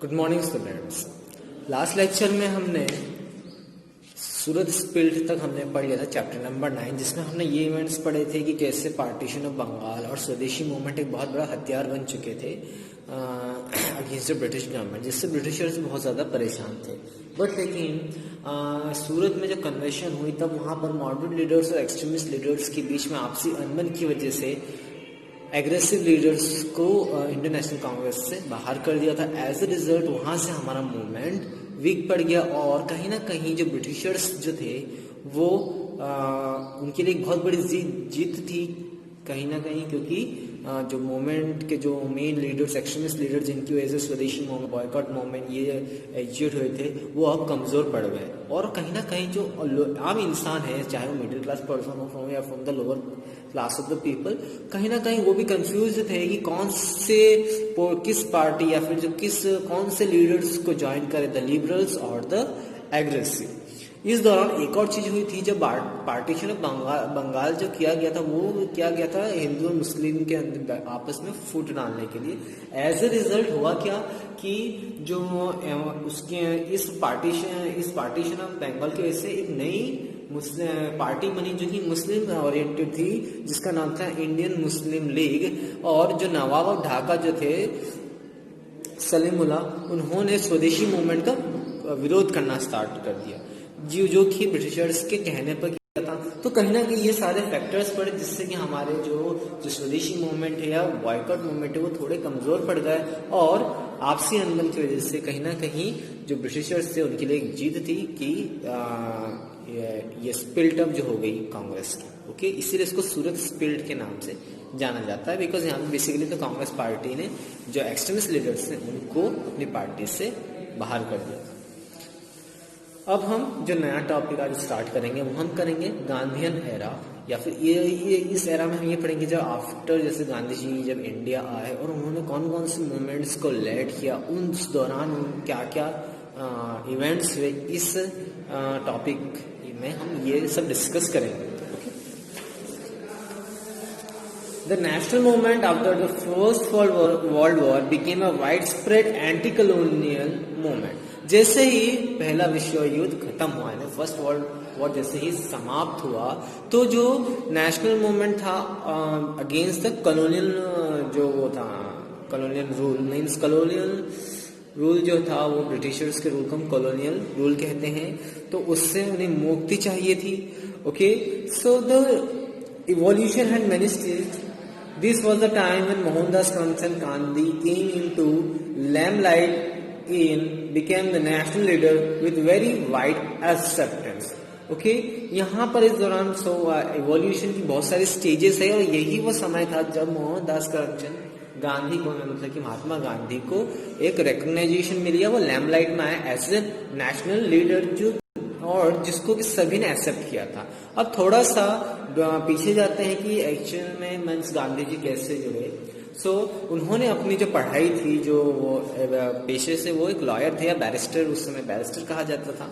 Good morning students. Last lecture में हमने सूरत spilt तक हमने पढ़ लिया था, चैप्टर नंबर 9, जिसमें हमने ये इवेंट्स पढ़े थे कि कैसे पार्टीशन ऑफ बंगाल और स्वदेशी मूवमेंट एक बहुत बड़ा हथियार बन चुके थे अगेंस्ट द ब्रिटिश गवर्नमेंट, जिससे ब्रिटिशर्स बहुत ज़्यादा परेशान थे। बट लेकिन सूरत में जब कन्वेंशन हुई तब वहाँ पर मॉडरेट लीडर्स और एक्सट्रीमिस्ट लीडर्स के बीच में आपसी अनबन की वजह से एग्रेसिव लीडर्स को इंडियन नेशनल कांग्रेस से बाहर कर दिया था। एज ए रिजल्ट वहाँ से हमारा मूवमेंट वीक पड़ गया और कहीं ना कहीं जो ब्रिटिशर्स जो थे वो उनके लिए एक बहुत बड़ी जीत थी कहीं ना कहीं, क्योंकि जो मूवमेंट के जो मेन लीडर्स, एक्सट्रीमिस्ट लीडर, जिनकी वजह से स्वदेशी मूवमेंट, बॉयकॉट मूवमेंट ये एग्जीक्यूट हुए थे, वो अब कमज़ोर पड़ गए। और कहीं ना कहीं जो आम इंसान है, चाहे वो मिडिल क्लास पर्सन हो फ्रॉम या from the lower class of the people, कहीं ना कहीं वो भी कंफ्यूज थे कि कौन से किस पार्टी या फिर जो कौन से लीडर्स को ज्वाइन करे, द लिबरल्स और द एग्रेसिव। इस दौरान एक और चीज हुई थी, जब पार्टीशन ऑफ बंगाल जो किया गया था, वो किया गया था हिंदू और मुस्लिम के अंदर आपस में फूट डालने के लिए। एज ए रिजल्ट हुआ क्या कि जो उसके इस पार्टीशन ऑफ बंगाल की वजह से एक नई मुस्लिम पार्टी बनी जो कि मुस्लिम ओरिएंटेड थी, जिसका नाम था इंडियन मुस्लिम लीग। और जो नवाब ऑफ ढाका जो थे सलीमुल्लाह, उन्होंने स्वदेशी मूवमेंट का विरोध करना स्टार्ट कर दिया, जो कि ब्रिटिशर्स के कहने पर किया था। तो कहीं ना कहीं ये सारे फैक्टर्स पड़े जिससे कि हमारे जो स्वदेशी मूवमेंट है या बॉयकॉट मूवमेंट है वो थोड़े कमजोर पड़ गए, और आपसी अनबन की वजह से कहीं ना कहीं जो ब्रिटिशर्स थे उनके लिए एक जीत थी कि ये स्पिल्ट अप जो हो गई कांग्रेस की। ओके, इसीलिए इसको सूरत स्पिल्ट के नाम से जाना जाता है, बिकॉज यहाँ पे बेसिकली तो कांग्रेस पार्टी ने जो एक्सट्रीमिस्ट लीडर्स थे उनको अपनी पार्टी से बाहर कर दिया। अब हम जो नया टॉपिक आज स्टार्ट करेंगे वो हम करेंगे गांधीयन एरा, या फिर ये इस एरा में हम ये पढ़ेंगे जब आफ्टर, जैसे गांधी जी जब इंडिया आए और उन्होंने कौन कौन से मूवमेंट्स को लीड किया, उस दौरान क्या क्या इवेंट्स हुए, इस टॉपिक में हम ये सब डिस्कस करेंगे। The national movement after the First World War became a widespread anti-colonial movement. जैसे ही पहला विश्व युद्ध खत्म हुआ है, फर्स्ट वर्ल्ड वॉर जैसे ही समाप्त हुआ, तो जो नेशनल मूवमेंट था अगेंस्ट द कॉलोनियल, जो वो था colonial rule, means colonial rule जो था वो ब्रिटिशर्स के रूल को हम कॉलोनियल रूल कहते हैं, तो उससे उन्हें मुक्ति चाहिए थी। Okay, so the evolution had many stages. This was the time when Mohandas Karamchand Gandhi came into limelight and became the national leader with very wide acceptance. Okay, यहाँ पर इस दौरान इवोल्यूशन की बहुत सारी स्टेजेस है, और यही वो समय था जब मोहनदास करमचंद गांधी को, मतलब कि महात्मा गांधी को एक रिकॉग्नाइजेशन मिली है, वो लैमलाइट में आए एज ए नेशनल लीडर, जो और जिसको कि सभी ने एक्सेप्ट किया था। अब थोड़ा सा पीछे जाते हैं कि एक्चुअल में मीन्स गांधी जी कैसे जुड़े। उन्होंने अपनी जो पढ़ाई थी, जो वो पेशे से वो एक लॉयर थे या बैरिस्टर, उस समय बैरिस्टर कहा जाता था,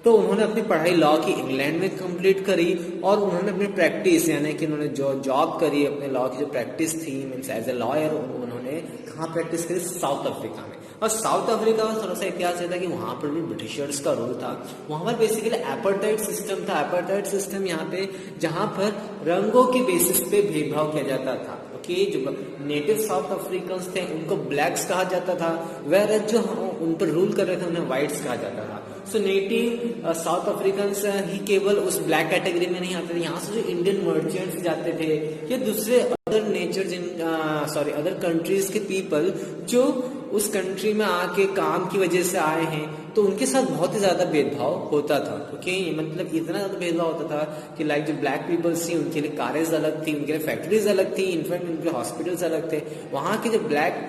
तो उन्होंने अपनी पढ़ाई लॉ की इंग्लैंड में कंप्लीट करी, और उन्होंने अपनी प्रैक्टिस, यानी कि उन्होंने जो जॉब करी, अपने लॉ की जो प्रैक्टिस थी मीन्स एज ए लॉयर, उन्होंने कहाँ प्रैक्टिस करी? साउथ अफ्रीका में। और साउथ अफ्रीका में थोड़ा सा इतिहास था कि वहाँ पर भी ब्रिटिशर्स का रूल था। वहाँ पर बेसिकली एपार्थाइड सिस्टम था। एपार्थाइड सिस्टम यहाँ पे, जहाँ पर रंगों के बेसिस पे भेदभाव किया जाता था। ओके, जो नेटिव साउथ अफ्रीकन थे उनको ब्लैक्स कहा जाता था, वेयर जो उन पर रूल कर रहे थे उन्हें व्हाइट्स कहा जाता था। सो नेटिव साउथ अफ्रीकन ही केवल उस ब्लैक कैटेगरी में नहीं आते थे। यहाँ से जो इंडियन मर्चेंट्स जाते थे या दूसरे अदर कंट्रीज के पीपल जो उस कंट्री में आके काम की वजह से आए हैं, तो उनके साथ बहुत ही ज्यादा भेदभाव होता था। ओके, मतलब इतना ज्यादा भेदभाव होता था कि लाइक जो ब्लैक पीपल्स थी उनके लिए कारेज अलग थी, उनके लिए फैक्ट्रीज अलग थी, इनफैक्ट उनके हॉस्पिटल्स अलग थे। वहाँ के जो ब्लैक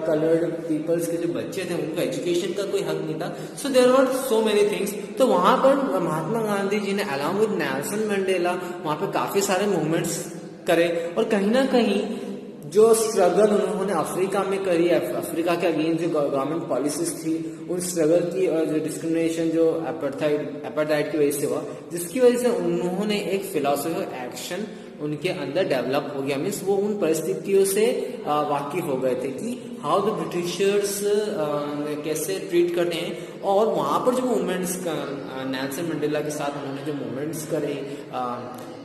कलर्ड पीपल्स के जो बच्चे थे उनको एजुकेशन का कोई हक नहीं था। So there were so many things. तो वहाँ पर महात्मा गांधी जी ने अलॉन्ग विद नेल्सन मंडेला वहाँ पे काफी सारे मूवमेंट्स करे, और कहीं ना कहीं जो स्ट्रगल उन्होंने अफ्रीका में करी, अफ्रीका के अगेंस्ट जो गवर्नमेंट पॉलिसीज थी, उन स्ट्रगल की जो डिस्क्रिमिनेशन जो एपार्थाइड की वजह से हुआ, जिसकी वजह से उन्होंने एक फिलॉसफी ऑफ एक्शन उनके अंदर डेवलप हो गया, मीन्स वो उन परिस्थितियों से वाकिफ हो गए थे कि हाउ द ब्रिटिशर्स कैसे ट्रीट करते हैं। और वहाँ पर जो मूवमेंट्स नेल्सन मंडेला के साथ उन्होंने जो मूवमेंट्स करे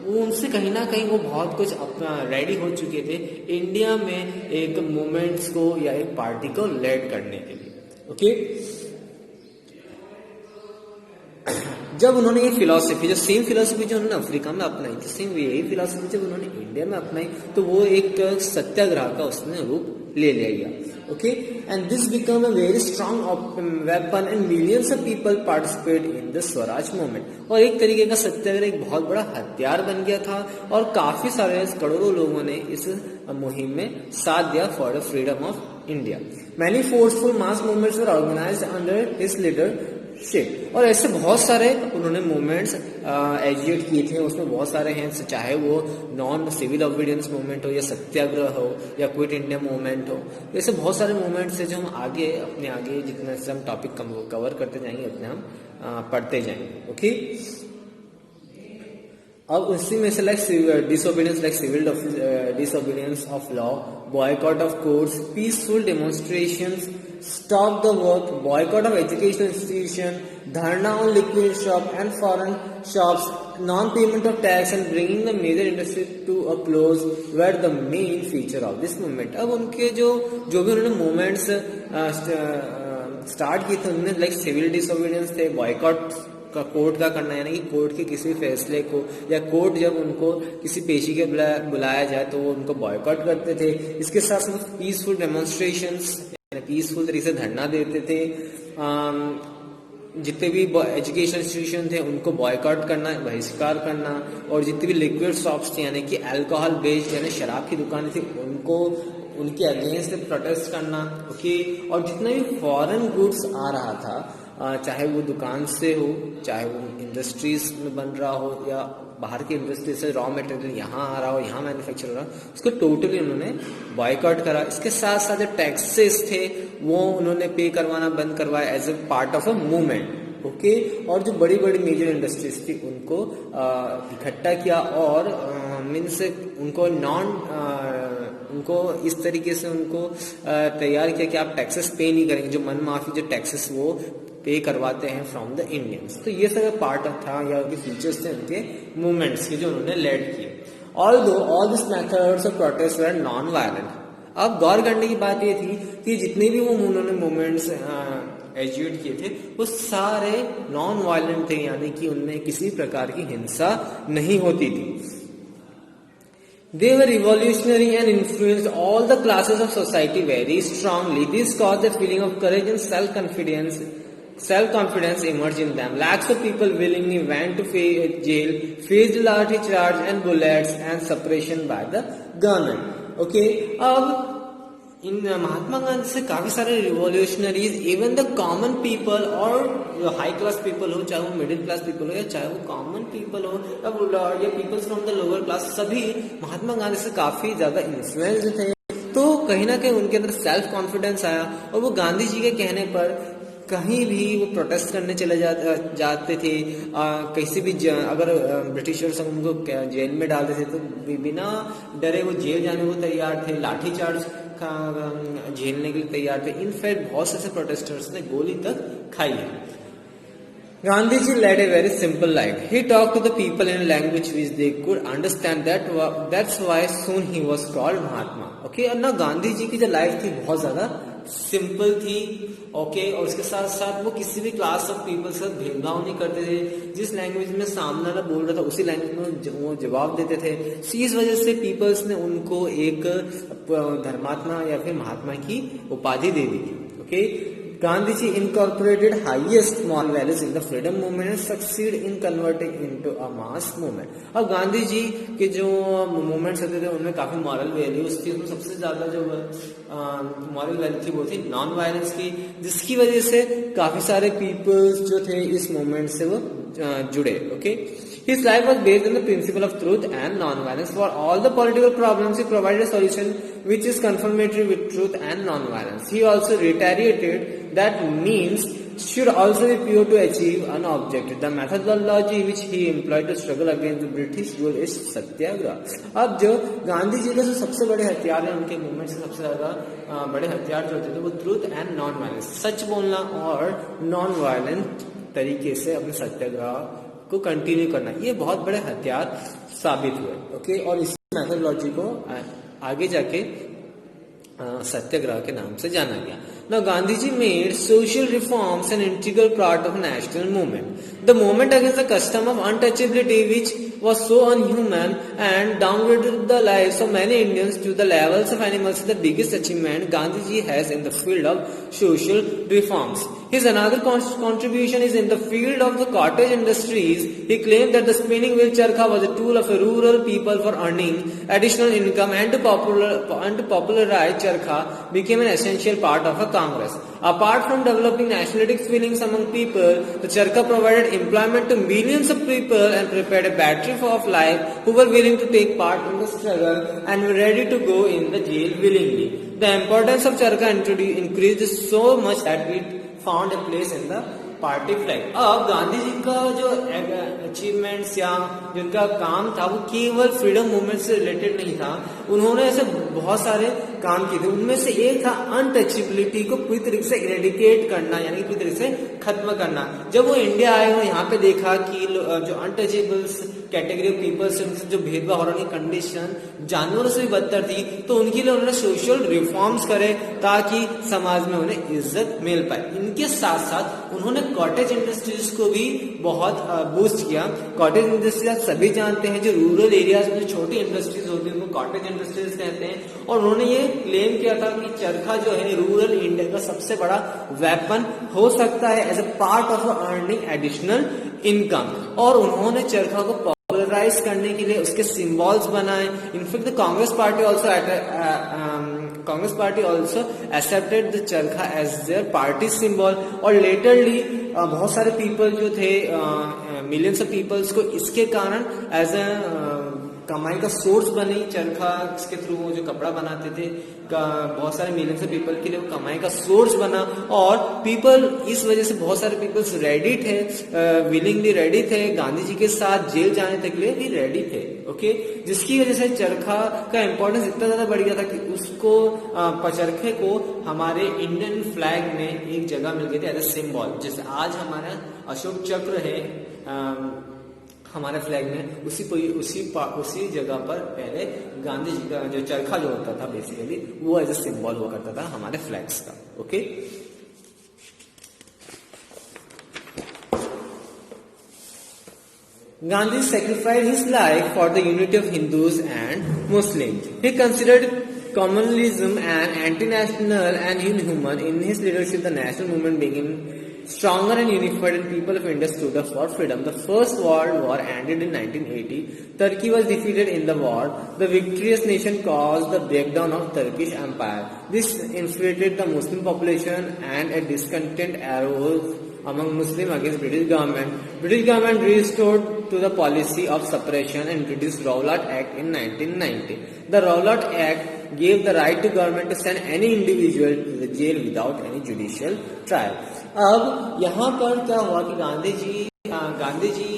वो उनसे कहीं ना कहीं वो बहुत कुछ अपना रेडी हो चुके थे इंडिया में एक मूवमेंट्स को या एक पार्टी को लीड करने के लिए। ओके, जब उन्होंने ये फिलॉसफी, जो सेम फिलॉसफी जो उन्होंने अफ्रीका में अपनाई थी, सेम यही फिलॉसफी जब उन्होंने इंडिया में अपनाई तो वो एक सत्याग्रह का उसने रूप ले लिया। Okay, and this become a very strong weapon and millions of people participate in the Swaraj movement. और एक तरीके का सत्याग्रह एक बहुत बड़ा हथियार बन गया था और काफी सारे करोड़ों लोगों ने इस मुहिम में साथ दिया for the freedom of India. Many forceful mass movements were organised under his leadership. और ऐसे बहुत सारे उन्होंने मूवमेंट्स एजुकेट किए थे, उसमें बहुत सारे हैं, चाहे वो नॉन सिविल ऑबिडियंस मूवमेंट हो या सत्याग्रह हो या क्विट इंडिया मूवमेंट हो। ऐसे बहुत सारे मूवमेंट्स हैं जो हम आगे जितना से हम टॉपिक कवर करते जाएंगे उतने हम पढ़ते जाएंगे। ओके, अब उसी में से disobedience like civil disobedience of law, boycott of courts, peaceful demonstrations, stop the work, boycott of educational institution, dharna on liquid shop and foreign shops, non-payment of tax and bringing the major industry to a close were the main feature of this movement। अब उनके जो भी उन्होंने movements start किए थे उन्होंने like civil disobedience थे, boycott का कोर्ट का करना, यानी कि कोर्ट के किसी फैसले को या कोर्ट जब उनको किसी पेशी के बुलाया जाए तो वो उनको बॉयकॉट करते थे। इसके साथ साथ पीसफुल डेमोन्स्ट्रेशंस, पीसफुल तरीके से धरना देते थे, जितने भी एजुकेशन इंस्टीट्यूशन थे उनको बॉयकॉट करना, बहिष्कार करना, और जितने भी लिक्विड शॉप्स थे यानी कि अल्कोहल बेस्ड यानी शराब की दुकानें थी उनको उनके अगेंस्ट प्रोटेस्ट करना। ओके, और जितने भी फॉरेन गुड्स आ रहा था चाहे वो दुकान से हो, चाहे वो इंडस्ट्रीज में बन रहा हो या बाहर की इंडस्ट्री से रॉ मटेरियल यहाँ आ रहा हो, यहाँ मैन्युफैक्चर हो रहा हो, उसको टोटली उन्होंने बॉयकॉट करा। इसके साथ साथ जो टैक्सेस थे वो उन्होंने पे करवाना बंद करवाया as a part of a movement. Okay, और जो बड़ी बड़ी मेजर इंडस्ट्रीज थी उनको इकट्ठा किया और मीन्स उनको इस तरीके से उनको तैयार किया कि आप टैक्सेस पे नहीं करेंगे, जो मन माफी जो टैक्सेस वो पे करवाते हैं फ्रॉम द इंडियंस। तो ये सब पार्ट था या उनके फीचर्स थे उनके मूवमेंट्स के जो उन्होंने लेड किए। Although all this methods of protest were non violent. अब गौर करने की बात ये थी कि जितने भी वो उन्होंने मूवमेंट्स एजुकेट किए थे वो सारे नॉन वायलेंट थे, यानी कि उनमें किसी प्रकार की हिंसा नहीं होती थी। They were revolutionary and influenced all the classes of society very strongly. This caused a feeling of courage and self-confidence emerged in them. Lakhs of people willingly went to jail, faced lathi charge and bullets and suppression by the government. Okay, अब इन महात्मा गांधी से काफी सारे revolutionaries, even the common people और जो high class people हो, चाहे वो middle class people हो या चाहे वो कॉमन पीपल हो या peoples from the lower class, सभी महात्मा गांधी से काफी ज्यादा इन्फ्लुएंस थे। तो कहीं ना कहीं उनके अंदर सेल्फ कॉन्फिडेंस आया और वो गांधी जी के कहने पर कहीं भी वो प्रोटेस्ट करने चले जाते थे। किसी भी अगर ब्रिटिशर्स उनको जेल में डालते थे तो बिना डरे वो जेल जाने को तैयार थे, लाठी चार्ज झेलने के लिए तैयार थे। इनफैक्ट बहुत से प्रोटेस्टर्स ने गोली तक खाई है। Gandhi ji led a very simple life. He talked to the people in a language which they could understand. That's why soon he was called Mahatma. Okay, और ना गांधी जी की जो लाइफ थी बहुत ज्यादा सिंपल थी। ओके, और उसके साथ साथ वो किसी भी क्लास ऑफ पीपल से भेदभाव नहीं करते थे। जिस लैंग्वेज में सामने वाला बोल रहा था उसी लैंग्वेज में वो जवाब देते थे। इस वजह से पीपल्स ने उनको एक धर्मात्मा या फिर महात्मा की उपाधि दे दी थी। Okay, Gandhi ji incorporated highest moral values in the freedom movement and succeed in converting into a mass movement। अब गांधी जी के जो मूवमेंट्स होते थे उनमें काफी मॉरल वैल्यूज थी। उसमें सबसे ज्यादा जो मॉरल वैल्यू थी वो थी नॉन वायलेंस की, जिसकी वजह से काफी सारे पीपल्स जो थे इस मूवमेंट से वो जुड़े। Okay, His life was based on the principle of truth and non-violence. For all the political problems, he provided a solution which is confirmatory with truth and non-violence. He also reiterated that means should also be pure to achieve an objective. The methodology which he employed to struggle against the British rule is सत्याग्रह. अब जो गांधी जी के जो सबसे बड़े हथियार हैं, उनके movement से सबसे ज्यादा बड़े हथियार जो होते थे वो ट्रूथ एंड नॉन वायलेंस, सच बोलना और नॉन वायलेंट तरीके से अपने सत्याग्रह को कंटिन्यू करना, ये बहुत बड़े हथियार साबित हुए. ओके, और इसी मेथोडोलॉजी को आगे जाके सत्याग्रह के नाम से जाना गया. Now Gandhiji made social reforms an integral part of national movement. The movement against the custom of untouchability, which was so unhuman and downgraded the lives of many Indians to the levels of animals, is the biggest achievement Gandhiji has in the field of social reforms. His another contribution is in the field of the cottage industries. He claimed that the spinning wheel charkha was a tool of a rural people for earning additional income, and to popularize charkha became an essential part of a Congress. Apart from developing nationalistic feelings among people, the charkha provided employment to millions of people and prepared a battery of life who were willing to take part in the struggle and were ready to go in the jail willingly. The importance of charkha increased so much that it found a place in the party flag. अब गांधी जी का जो achievements या जिनका काम था वो केवल freedom movement से रिलेटेड नहीं था. उन्होंने ऐसे बहुत सारे काम किए थे. उनमें से एक था अनटचेबिलिटी को पूरी तरीके से इरेडिकेट करना, यानी कि पूरी तरीके से खत्म करना. जब वो इंडिया आए और यहाँ पे देखा कि जो अनटचेबल्स कैटेगरी ऑफ पीपल्स से जो भेदभाव हो रहा है, कंडीशन जानवरों से भी बदतर थी, तो उनके लिए उन्होंने सोशल रिफॉर्म्स करे ताकि समाज में उन्हें इज्जत मिल पाए. इनके साथ साथ उन्होंने कॉटेज इंडस्ट्रीज को भी बहुत बूस्ट किया. कॉटेज इंडस्ट्रीज आप सभी जानते हैं, जो रूरल एरियाज में छोटी इंडस्ट्रीज होती है उनको कॉटेज इंडस्ट्रीज कहते हैं. और उन्होंने ये क्लेम किया था कि चरखा जो है रूरल इंडिया का सबसे बड़ा वेपन हो सकता है as a part of earning additional income. और उन्होंने चरखा को पॉपुलराइज करने के लिए उसके सिंबल्स बनाए. In fact the Congress party also accepted the चरखा एज देयर पार्टी सिंबल. और लेटरली बहुत सारे पीपल जो थे, मिलियंस ऑफ पीपल्स को इसके कारण एज अ कमाई का सोर्स बनी चरखा. इसके थ्रू वो जो कपड़ा बनाते थे, बहुत सारे मिलियंस ऑफ पीपल के लिए वो कमाई का सोर्स बना. और पीपल इस वजह से बहुत सारे पीपल्स रेडी थे, विलिंगली रेडी थे, गांधी जी के साथ जेल जाने तक लिए भी रेडी थे. ओके, जिसकी वजह से चरखा का इंपॉर्टेंस इतना ज्यादा बढ़ गया था कि उसको चरखे को हमारे इंडियन फ्लैग में एक जगह मिल गई थी एज ए सिंबल. जैसे आज हमारा अशोक चक्र है हमारे फ्लैग में, उसी जगह पर पहले गांधी जी का जो चरखा जो होता था बेसिकली वो एज ए सिंबल हुआ करता था हमारे फ्लैग्स का. Okay, Gandhi sacrificed his life for the unity of Hindus and Muslims. He considered communalism and anti-national and inhuman. In his leadership, the national movement became stronger and unified, and people of India stood up for freedom. The First World War ended in 1980. Turkey was defeated in the war. The victorious nation caused the breakdown of Turkish Empire. This inflated the Muslim population, and a discontent arose among Muslims against British government. British government restored to the policy of suppression and introduced Rowlatt Act in 1990. The Rowlatt Act gave the right to government to send any individual to the jail without any judicial trial. अब यहाँ पर क्या हुआ कि Gandhi ji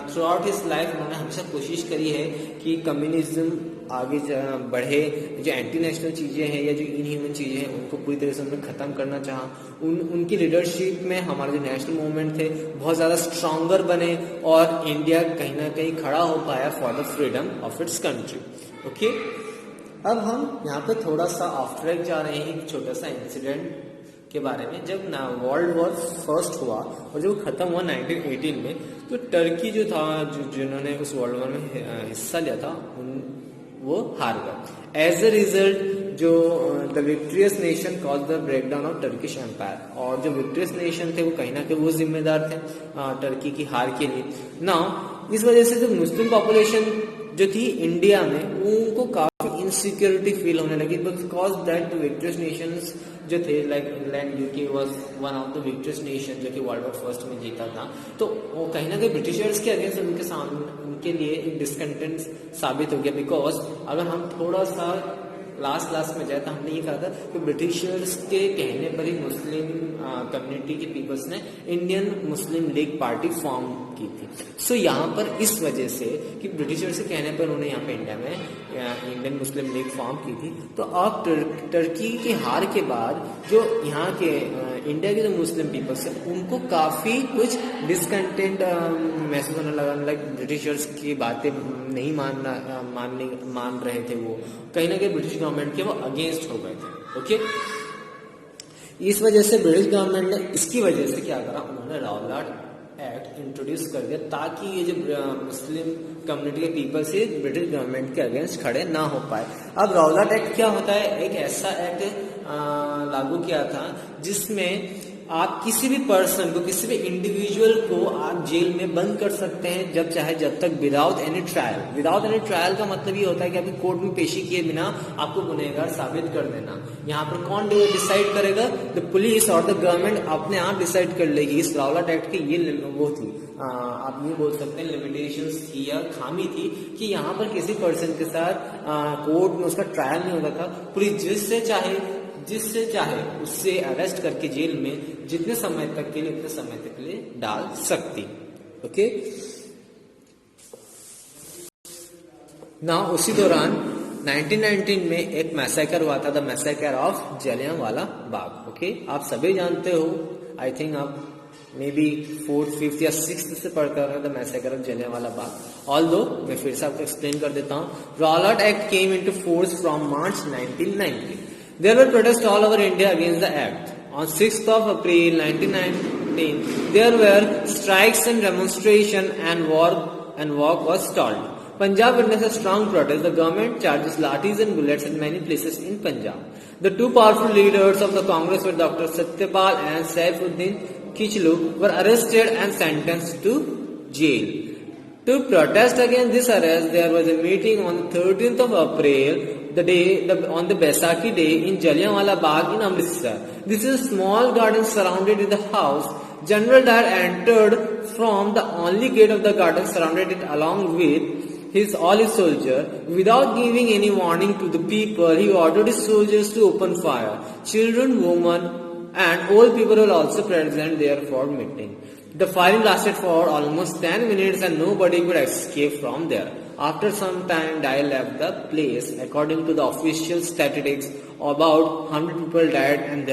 through out his life उन्होंने हमेशा कोशिश करी है कि कम्युनिज्म आगे बढ़े. जो एंटी नेशनल चीजें हैं या जो इनह्यूमन चीजें हैं उनको पूरी तरह से उन्होंने खत्म करना चाहा. उनकी लीडरशिप में हमारे जो नेशनल मूवमेंट थे बहुत ज्यादा स्ट्रॉन्गर बने और इंडिया कहीं ना कहीं खड़ा हो पाया for the freedom of its country. Okay, अब हम यहाँ पे थोड़ा सा ऑफ ट्रैक जा रहे हैं एक छोटा सा इंसिडेंट के बारे में. जब वर्ल्ड वॉर फर्स्ट हुआ और जब खत्म हुआ 1918 में, तो टर्की जो था जिन्होंने उस वर्ल्ड वॉर में हिस्सा लिया था वो हार गया. एज अ रिजल्ट जो the victorious nation cause the breakdown of Turkish empire. और जो विक्ट्रियस नेशन थे वो कहीं ना कहीं वो जिम्मेदार थे टर्की की हार के लिए. नाउ इस वजह से जो मुस्लिम पॉपुलेशन जो थी इंडिया में उनको काफी इनसिक्योरिटी फील होने लगी, because that the victorious nations जो थे like England, UK was one of the victorious nation जो कि वर्ल्ड वॉर फर्स्ट में जीता था. तो वो कहीं ना कहीं ब्रिटिशर्स के अगेंस्ट उनके सामने उनके लिए एक डिस्कंटेंट साबित हो गया. बिकॉज अगर हम थोड़ा सा लास्ट में जाए तो हमने ये कहा था कि ब्रिटिशर्स के कहने पर ही मुस्लिम कम्युनिटी के पीपल्स ने Indian Muslim league party form की थी। सो यहाँ पर इस वजह से कि ब्रिटिशर्स के कहने पर उन्होंने यहाँ पे इंडिया में इंडियन मुस्लिम लीग फॉर्म की थी। तो अब टर्की के हार के बाद जो यहाँ के इंडिया के जो मुस्लिम पीपल्स है उनको काफी कुछ डिसकंटेंट महसूस होने लगा, लाइक ब्रिटिशर्स की बातें नहीं मान रहे थे, वो कहीं ना कहीं ब्रिटिश गवर्नमेंट के वो अगेंस्ट हो गए थे। ओके, इस वजह से ब्रिटिश गवर्नमेंट ने इसकी वजह से क्या करा, उन्होंने रावलाट एक्ट इंट्रोड्यूस कर दिया ताकि ये जो मुस्लिम कम्युनिटी के पीपल से ब्रिटिश गवर्नमेंट के अगेंस्ट खड़े ना हो पाए। अब रावलाट एक्ट क्या होता है, एक ऐसा एक्ट लागू किया था जिसमें आप किसी भी पर्सन को, किसी भी इंडिविजुअल को आप जेल में बंद कर सकते हैं जब चाहे जब तक, without any trial. Without any trial का मतलब ये होता है कि अभी कोर्ट में पेशी किए बिना आपको गुनहगार साबित कर देना। यहाँ पर कौन डिसाइड करेगा, द पुलिस और द गवर्नमेंट अपने आप डिसाइड कर लेगी। इस रावलाट एक्ट की ये वो थी, आप ये बोल सकते हैं लिमिटेशंस थी या खामी थी कि यहाँ पर किसी पर्सन के साथ कोर्ट में उसका ट्रायल नहीं होता था। पुलिस जिससे चाहे उससे अरेस्ट करके जेल में जितने समय तक के लिए उतने समय तक के लिए डाल सकती। ओके ना, उसी दौरान 1919 में एक मैसेकर हुआ था, the massacre of Jallianwala Bagh. Okay, आप सभी जानते हो, आई थिंक आप मे बी 4th, 5th या 6th से पढ़ कर the massacre of Jallianwala Bagh. Although मैं फिर से आपको एक्सप्लेन कर देता हूँ। रावलाट act came into force from March 1990। There were protests all over India against the act. On 6th of April 1919, there were strikes and demonstration and work was stalled. Punjab witnessed a strong protest. The government charges lathis and bullets in many places in Punjab. The two powerful leaders of the Congress were Dr. Satyapal and Saifuddin Kichlu were arrested and sentenced to jail. To protest against this arrest, there was a meeting on the 13th of April, on the Baisakhi day in Jallianwala Bagh in Amritsar. This is a small garden surrounded with the house. General Dyer entered from the only gate of the garden, surrounded it along with all his soldiers. Without giving any warning to the people, he ordered his soldiers to open fire. Children, women and old people were also present there for meeting. The firing lasted for almost 10 minutes and nobody could escape from there. After some time, Dyer left the place. According to the official statistics, about 100 people died and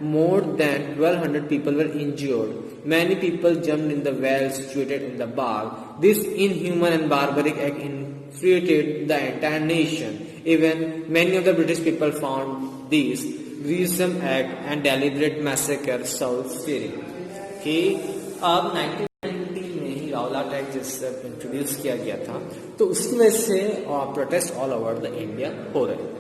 more than 1200 people were injured. Many people jumped in the wells situated in the bog. This inhuman and barbaric act infuriated the entire nation. Even many of the British people found this gruesome act and deliberate massacre self-fearing. कि अब 1919 में ही रावलाट act जिससे introduce किया गया था, तो उसकी वजह से protest all over the India हो रहे थे।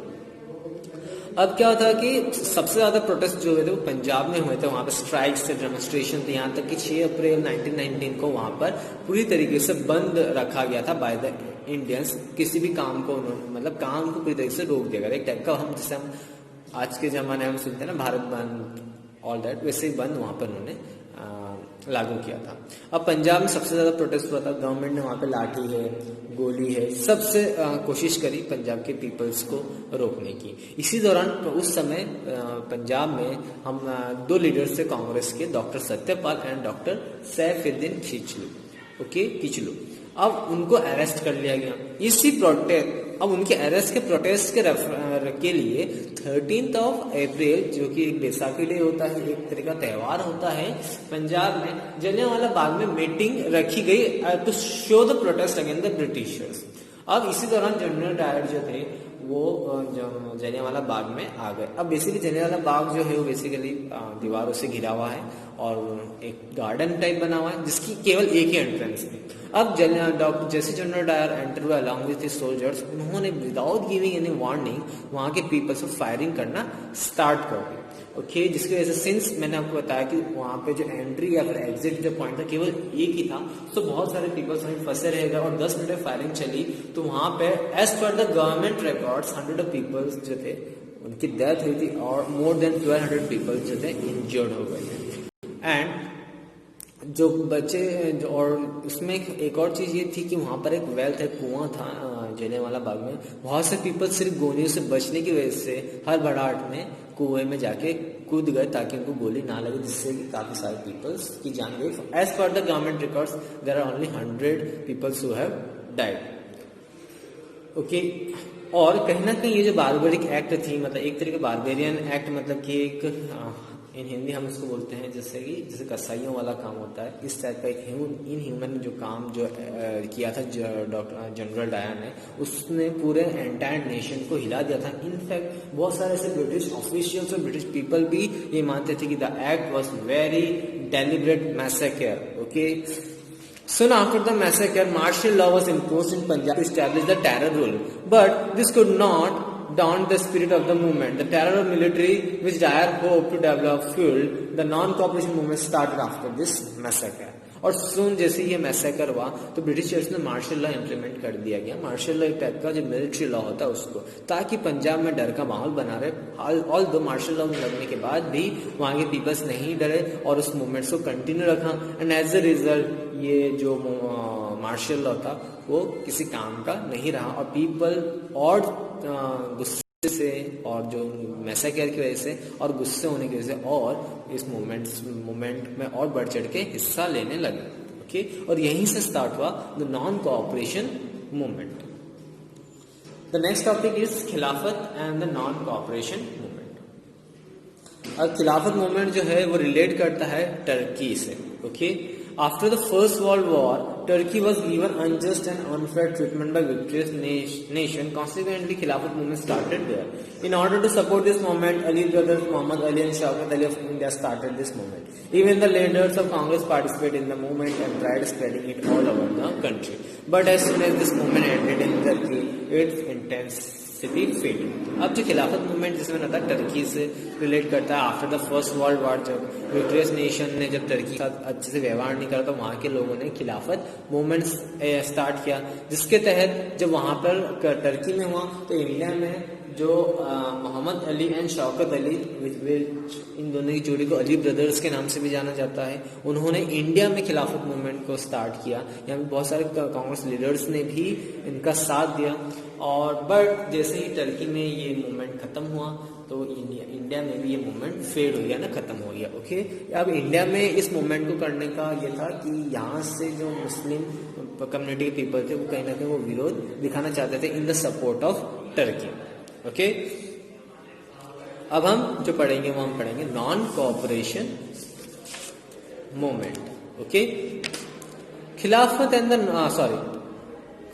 अब क्या होता है कि सबसे ज्यादा प्रोटेस्ट जो हुए थे वो पंजाब में हुए थे। वहां पर स्ट्राइक्स थे, डेमोन्स्ट्रेशन थे, यहाँ तक कि 6 अप्रैल 1919 को वहां पर पूरी तरीके से बंद रखा गया था बाय द इंडियंस। किसी भी काम को उन्होंने, मतलब काम को पूरी तरीके से रोक दिया गया। एक टाइप का हम जिसे हम आज के जमाने में सुनते हैं ना, भारत बंद, ऑल दैट, वैसे ही बंद वहां पर उन्होंने लागू किया था। अब पंजाब में सबसे ज्यादा प्रोटेस्ट हुआ था। गवर्नमेंट ने वहां पे लाठी है, गोली है, सबसे कोशिश करी पंजाब के पीपल्स को रोकने की। इसी दौरान उस समय पंजाब में हम 2 लीडर्स थे कांग्रेस के, doctor Satyapal and doctor Saifuddin Kitchlew. अब उनको अरेस्ट कर लिया गया। अब उनके अरेस्ट के प्रोटेस्ट के लिए 13th of April, जो कि एक बैसाखी डे होता है, एक तरह का त्योहार होता है पंजाब में, जलियांवाला बाग में मीटिंग रखी गई to show the protest against the Britishers. अब इसी दौरान जनरल डायर जो थे वो जलियांवाला बाग में आ गए। अब बेसिकली जलियांवाला बाग जो है वो बेसिकली दीवारों से घिरा हुआ है और एक गार्डन टाइप बना हुआ है जिसकी केवल एक ही एंट्रेंस है। अब जैसे जनरल डायर एंटर हुआ अलॉन्ग विद हिज सोल्जर्स, उन्होंने विदाउट गिविंग एनी वार्निंग वहां के पीपल्स को फायरिंग करना स्टार्ट कर दिया। ओके, जिसकी वजह से सिंस मैंने आपको बताया कि वहां पे जो एंट्री या फिर एग्जिट जो पॉइंट था केवल एक ही था, तो बहुत सारे पीपल्स वहीं फंसे रहेगा और 10 मिनट फायरिंग चली। तो वहां पे as per the government records 100 of peoples जो थे उनकी डेथ हुई थी और मोर देन 1200 पीपल जो थे इंजर्ड हो गए थे। एंड जो बचे और उसमें एक और चीज ये थी कि वहां पर एक वेल था, कुआं था जलियांवाला बाग में बहुत से पीपल सिर्फ गोलियों से बचने की वजह से हड़बड़ाहट में कुएं में जाके कूद गए ताकि उनको गोली ना लगे, जिससे कि काफी सारे पीपल्स की जान गई। As per the government records there are only 100 peoples who have died. Okay, और कहीं ना कहीं ये जो बारबरिक एक्ट थी, मतलब एक तरीके बारबेरियन एक्ट, मतलब कि एक इन हिंदी हम उसको बोलते हैं जैसे कसाईयों वाला काम होता है, इस टाइप का एक इनह्यूमन जो काम जो किया था डॉक्टर जनरल डायर ने, उसने पूरे एंटायर नेशन को हिला दिया था। इनफैक्ट बहुत सारे ऐसे ब्रिटिश ऑफिशियल्स और ब्रिटिश पीपल भी ये मानते थे कि the act was very deliberate massacre. Okay, soon after the massacre, martial law was imposed in Punjab to establish the terror rule, but this could not down the spirit of the movement. The terror of military, which Dyer hoped to develop, fueled the non-cooperation movement started after this massacre. और सुन जैसे ये massacre हुआ तो Britishers ने martial law implement कर दिया गया। Martial law एक टाइप का जो मिलिट्री लॉ होता है उसको, ताकि पंजाब में डर का माहौल बना रहे। ऑल दो मार्शल लॉ लगने के बाद भी वहां के पीपल्स नहीं डरे और उस मूवमेंट्स को कंटिन्यू रखा। एंड एज अ रिजल्ट ये जो मार्शल लॉ था वो किसी काम का नहीं रहा और पीपल और गुस्से से और जो मैसेकर की वजह से और गुस्से होने की वजह से और इस मूवमेंट में और बढ़ चढ़ के हिस्सा लेने लगे। ओके, और यहीं से स्टार्ट हुआ the non cooperation movement. The next topic is Khilafat and the non cooperation movement. अब खिलाफत मूवमेंट जो है वो रिलेट करता है टर्की से। Okay, after the First World War, Turkey was given unjust and unfair treatment by victorious nation. Consequently, Khilafat movement started there. In order to support this movement, Ali brothers Muhammad Ali and Shaukat Ali of India started this movement. Even the leaders of Congress participated in the movement and tried spreading it all over the country. But as soon as this movement ended in Turkey, its intensity faded. अब जो खिलाफत movement जिसमें रहता है Turkey से relate करता है। After the first world war जब विक्टोरियस नेशन ने जब टर्की का अच्छे से व्यवहार नहीं करा तो वहां के लोगों ने खिलाफत मूवमेंट स्टार्ट किया, जिसके तहत जब वहां पर टर्की में हुआ तो इंडिया में जो मोहम्मद अली एंड शौकत अली, इन दोनों की जोड़ी को अली ब्रदर्स के नाम से भी जाना जाता है, उन्होंने इंडिया में खिलाफत मूवमेंट को स्टार्ट किया। यहाँ पे बहुत सारे कांग्रेस लीडर्स ने भी इनका साथ दिया। और बट जैसे ही टर्की में ये मूवमेंट खत्म हुआ तो इंडिया में भी ये मूवमेंट फेड हो गया ना, खत्म हो गया। ओके, अब इंडिया में इस मूवमेंट को करने का ये था कि यहाँ से जो मुस्लिम कम्युनिटी के पीपल थे वो कहीं ना कहीं वो विरोध दिखाना चाहते थे in the support of Turkey. Okay, अब हम जो पढ़ेंगे वो हम पढ़ेंगे नॉन कोऑपरेशन मूवमेंट। ओके, खिलाफत and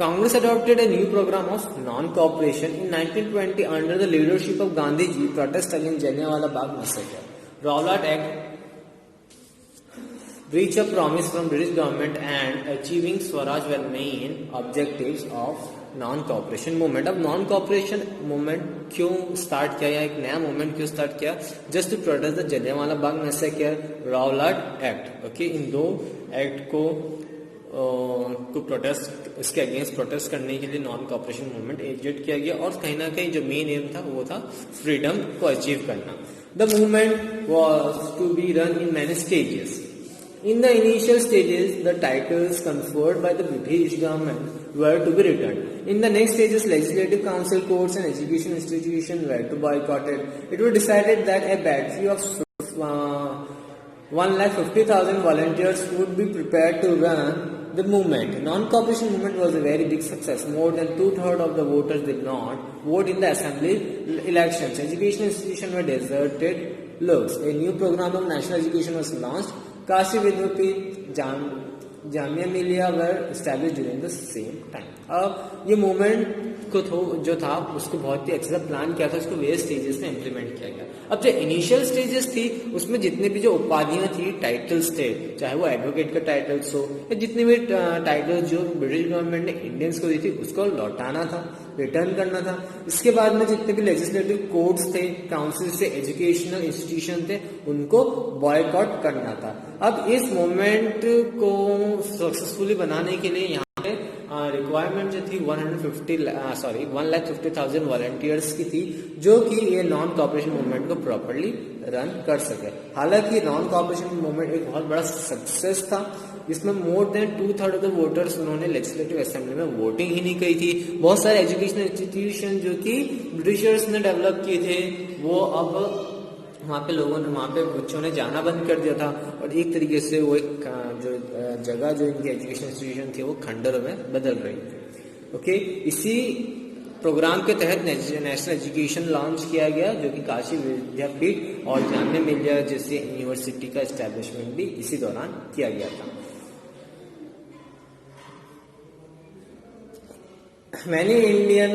Congress adopted a new program of non-cooperation in 1920 under the leadership of Gandhiji. Protest against Jallianwala Bagh massacre. Rowlatt Act, breach of promise from British government and achieving Swaraj were main objectives of non-cooperation movement. अब non-cooperation movement क्यों start किया या एक नया movement क्यों start किया? Just to protest the Jallianwala Bagh massacre, Rowlatt Act. Okay, इन दो एक्ट को प्रोटेस्ट, इसके अगेंस्ट प्रोटेस्ट करने के लिए नॉन कोऑपरेशन मूवमेंट एग्जिट किया गया और कहीं ना कहीं जो मेन एम था वो था फ्रीडम को अचीव करना। The movement was to be run in many stages. In the initial stages, the titles conferred by the British government were to be returned. In the next stages, legislative council, courts and education institutions were to boycotted. It was decided that a battery of 150,000 volunteers would be prepared to run the movement. Non-cooperation movement was a very big success. More than 2/3 of the voters did not vote in the assembly elections. Education institutions were deserted looks. A new program of national education was launched. Kashi Vidyapith, Jamia Millia were established during the same time. अब ये movement को जो था उसको बहुत ही अच्छे से plan किया था, उसको वेरियस स्टेजेस में इम्प्लीमेंट किया गया। अब जो इनिशियल स्टेजेस थी उसमें जितने भी जो उपाधियां थी, टाइटल्स थे, चाहे वो एडवोकेट का टाइटल्स हो या जितने भी टाइटल्स जो ब्रिटिश गवर्नमेंट ने इंडियंस को दी थी उसको लौटाना था, रिटर्न करना था। इसके बाद में जितने भी लेजिस्लेटिव कोर्ट्स थे, काउंसिल से, एजुकेशनल इंस्टीट्यूशन थे, उनको बॉयकॉट करना था। अब इस मूवमेंट को सक्सेसफुली बनाने के लिए यहाँ पे रिक्वायरमेंट जो थी 1,50,000 वॉलंटियर्स की थी, जो कि ये नॉन कोऑपरेशन मूवमेंट को प्रॉपरली रन कर सके। हालांकि नॉन कोऑपरेशन मूवमेंट एक बहुत बड़ा सक्सेस था, जिसमें more than 2/3 of the voters उन्होंने लेजिस्लेटिव असेंबली में वोटिंग ही नहीं की थी। बहुत सारे एजुकेशनल इंस्टीट्यूशन जो कि ब्रिटिशर्स ने डेवलप किए थे वो अब वहाँ पे लोगों ने, वहाँ पे बच्चों ने जाना बंद कर दिया था, और एक तरीके से वो एक जो जगह जो इनकी एजुकेशन इंस्टीट्यूशन थी वो खंडरों में बदल रही थी। ओके, इसी प्रोग्राम के तहत नेशनल एजुकेशन लॉन्च किया गया, जो कि काशी विद्यापीठ और जामिया मिलिया जैसे यूनिवर्सिटी का एस्टेब्लिशमेंट भी इसी दौरान किया गया था। Many Indian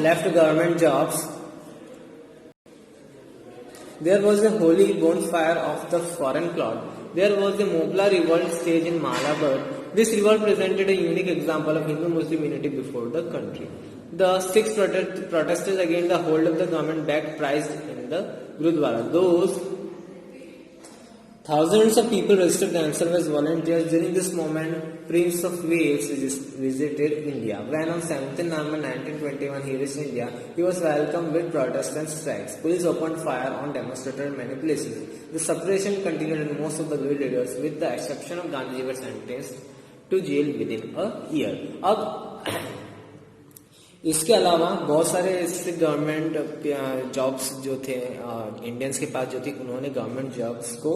left government jobs. There was a holy bonfire of the foreign cloud. There was a Mobla revolt staged in Malabar. This revolt presented a unique example of Hindu-Muslim unity before the country. The six protesters against the hold of the government backed prized in the Gurudwara. Those thousands of people registered themselves as volunteers. During this moment, Prince of Wales visited India. When on 17 November 1921 he reached India, he was welcomed with protests and strikes. Police opened fire on demonstrators in many places. The suppression continued and most of the great leaders, with the exception of Gandhi, were sentenced to jail within a year. अब इसके अलावा बहुत सारे ऐसे government jobs जो थे Indians के पास जो थी, उन्होंने गवर्नमेंट जॉब्स को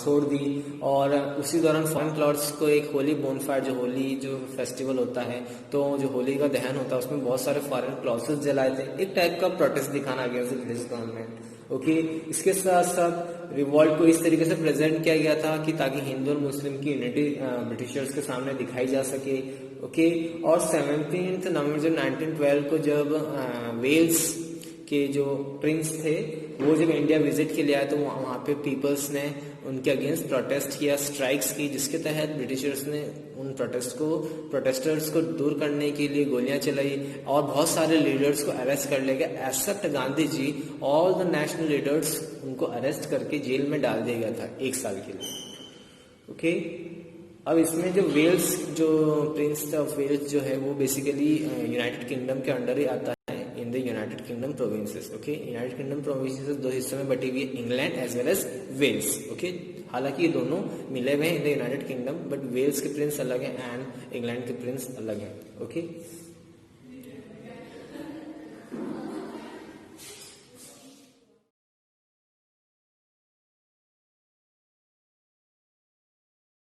छोड़ दी, और उसी दौरान फॉरेन क्लाउड्स को एक होली बोनफायर, जो होली जो फेस्टिवल होता है, तो जो होली का दहन होता है उसमें बहुत सारे फॉरेन क्लाउड्स जलाए थे, एक टाइप का प्रोटेस्ट दिखाना गया ब्रिटिश गवर्नमेंट। ओके, इसके साथ साथ रिवॉल्ट को इस तरीके से प्रेजेंट किया गया था कि ताकि हिंदू और मुस्लिम की यूनिटी ब्रिटिशर्स के सामने दिखाई जा सके। ओके, और 17 नवंबर 1912 को जब वेल्स के जो प्रिंस थे वो जब इंडिया विजिट के लिए आए, तो वहाँ पे पीपल्स ने उनके अगेंस्ट प्रोटेस्ट किया, स्ट्राइक्स की, जिसके तहत ब्रिटिशर्स ने उन प्रोटेस्टर्स को दूर करने के लिए गोलियां चलाई और बहुत सारे लीडर्स को अरेस्ट कर लिया गया। Except Gandhi ji, all the national leaders उनको अरेस्ट करके जेल में डाल दिया गया था 1 साल के लिए। ओके, अब इसमें जो वेल्स, जो प्रिंस ऑफ वेल्स जो है वो बेसिकली यूनाइटेड किंगडम के अंडर ही आता है, in the United Kingdom provinces. Okay, United Kingdom provinces 2 हिस्सों में बटी हुई है, England as well as Wales. Okay, हालांकि ये दोनों मिले हुए हैं in the United Kingdom, but Wales के प्रिंस अलग हैं एंड इंग्लैंड के प्रिंस अलग हैं। ओके,